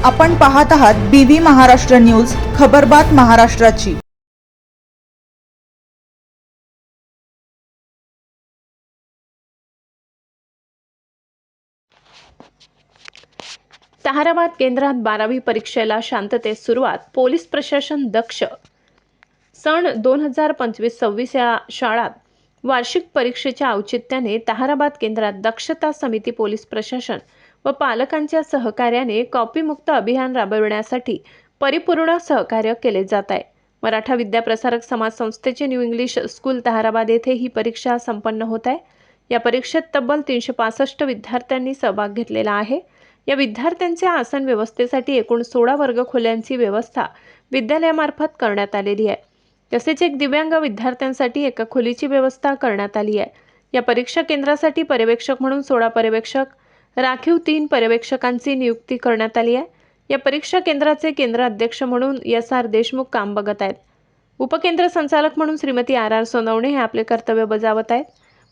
आपण पाहत आहात BV महाराष्ट्र न्यूज, खबरबात महाराष्ट्राची। ताहराबाद केंद्रात 12वी परीक्षेला शांततेत सुरुवात। पोलीस प्रशासन दक्ष। सन 2025-26 या शाळात वार्षिक परीक्षेच्या औचित्याने ताहराबाद केंद्रात दक्षता समिती, पोलीस प्रशासन व पालकांच्या सहकार्याने कॉपीमुक्त अभियान राबविण्यासाठी परिपूर्ण सहकार्य केले जात आहे। मराठा विद्याप्रसारक समाज संस्थेचे न्यू इंग्लिश स्कूल ताहराबाद येथे ही परीक्षा संपन्न होत आहे। या परीक्षेत तब्बल 365 विद्यार्थ्यांनी सहभाग घेतलेला आहे। या विद्यार्थ्यांच्या आसन व्यवस्थेसाठी एकूण 16 वर्गखोल्यांची व्यवस्था विद्यालयामार्फत करण्यात आलेली आहे। तसेच एक दिव्यांग विद्यार्थ्यांसाठी एका खोलीची व्यवस्था करण्यात आली आहे। या परीक्षा केंद्रासाठी पर्यवेक्षक म्हणून 16 पर्यवेक्षक, राखीव 3 पर्यवेक्षकांची नियुक्ती करण्यात आली आहे। या परीक्षा केंद्राचे केंद्र अध्यक्ष म्हणून SR देशमुख काम बघत आहेत। उपकेंद्र संचालक म्हणून श्रीमती RR सोनवणे हे आपले कर्तव्य बजावत आहेत।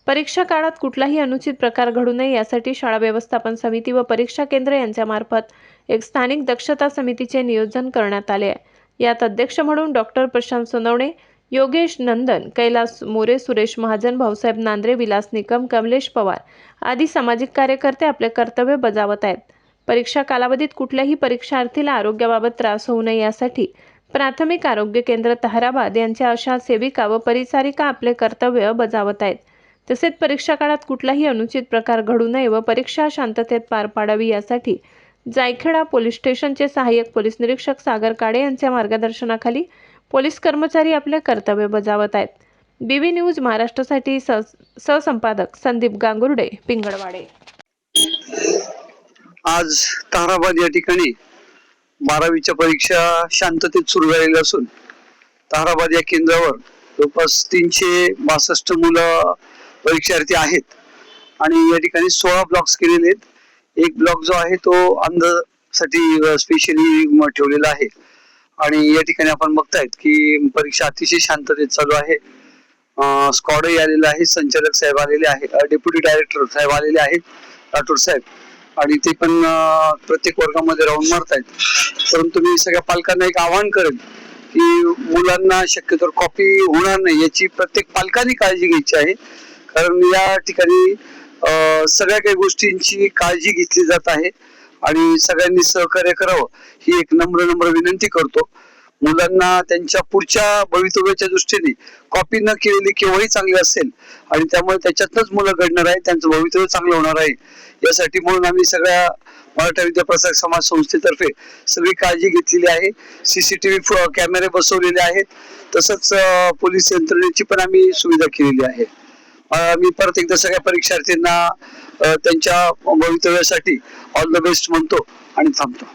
परीक्षा काळात कुठलाही अनुचित प्रकार घडू नये यासाठी शाळा व्यवस्थापन समिती व परीक्षा केंद्र यांच्यामार्फत एक स्थानिक दक्षता समितीचे नियोजन करण्यात आले आहे। यात अध्यक्ष म्हणून डॉक्टर प्रशांत सोनवणे, योगेश नंदन, कैलास मोरे, सुरेश महाजन, भाऊसाहेब नांद्रे, विलास निकम, कमलेश पवार आदी सामाजिक कार्यकर्ते आपले कर्तव्य बजावत आहेत। परीक्षा कालावधीत कुठल्याही परीक्षार्थीला आरोग्याबाबत त्रास होऊ नये यासाठी प्राथमिक आरोग्य केंद्र ताहराबाद यांच्या आशा सेविका व परिचारिका आपले कर्तव्य बजावत आहेत। तसेच परीक्षा काळात कुठलाही अनुचित प्रकार घडू नये व परीक्षा शांततेत पार पाडावी यासाठी जायखेडा पोलीस स्टेशनचे सहाय्यक पोलीस निरीक्षक सागर काळे यांच्या मार्गदर्शनाखाली पोलीस कर्मचारी आपले कर्तव्य बजावत आहेत। BV न्यूज महाराष्ट्रासाठी सहसंपादक संदीप गांगुर्डे, पिंगळवाडे। आज ताहराबाद या ठिकाणी 12वीच्या परीक्षा शांततेत सुरू झालेल्या असून ताहराबाद या केंद्रावर जवळपास 362 मुलं परीक्षार्थी आहेत आणि या ठिकाणी 16 ब्लॉक्स केलेले आहेत। एक ब्लॉक जो आहे तो अंधसाठी स्पेशली ठेवलेला आहे आणि या ठिकाणी आपण बघतायत की परीक्षा अतिशय शांततेत चालू आहे। स्क्वॉडही आलेला आहे, संचालक साहेब आलेले आहेत, डेप्युटी डायरेक्टर साहेब आलेले आहेत, राठोड साहेब, आणि ते पण प्रत्येक वर्गामध्ये राऊंड मारतायत। परंतु मी सगळ्या पालकांना एक आवाहन करेन की मुलांना शक्यतो कॉपी होणार नाही याची प्रत्येक पालकांनी काळजी घ्यायची आहे, कारण या ठिकाणी सगळ्या काही गोष्टींची काळजी घेतली जात आहे आणि सगळ्यांनी सहकार्य करावं ही एक नम्र विनंती करतो। मुलांना त्यांच्या पुढच्या भवितव्याच्या दृष्टीने कॉपी न केलेली केव्हाही चांगली असेल आणि त्यामुळे त्याच्यातच मुलं घडणार आहे, त्यांचं भवितव्य चांगलं होणार आहे। यासाठी म्हणून आम्ही सगळ्या मराठा विद्याप्रसारक समाज संस्थेतर्फे सगळी काळजी घेतलेली आहे। CCTV कॅमेरे बसवलेले आहेत, तसंच पोलीस यंत्रणेची पण आम्ही सुविधा केलेली आहे। मी परत एकदा सगळ्या परीक्षार्थींना त्यांच्या भवितव्यासाठी ऑल द बेस्ट म्हणतो आणि थांबतो।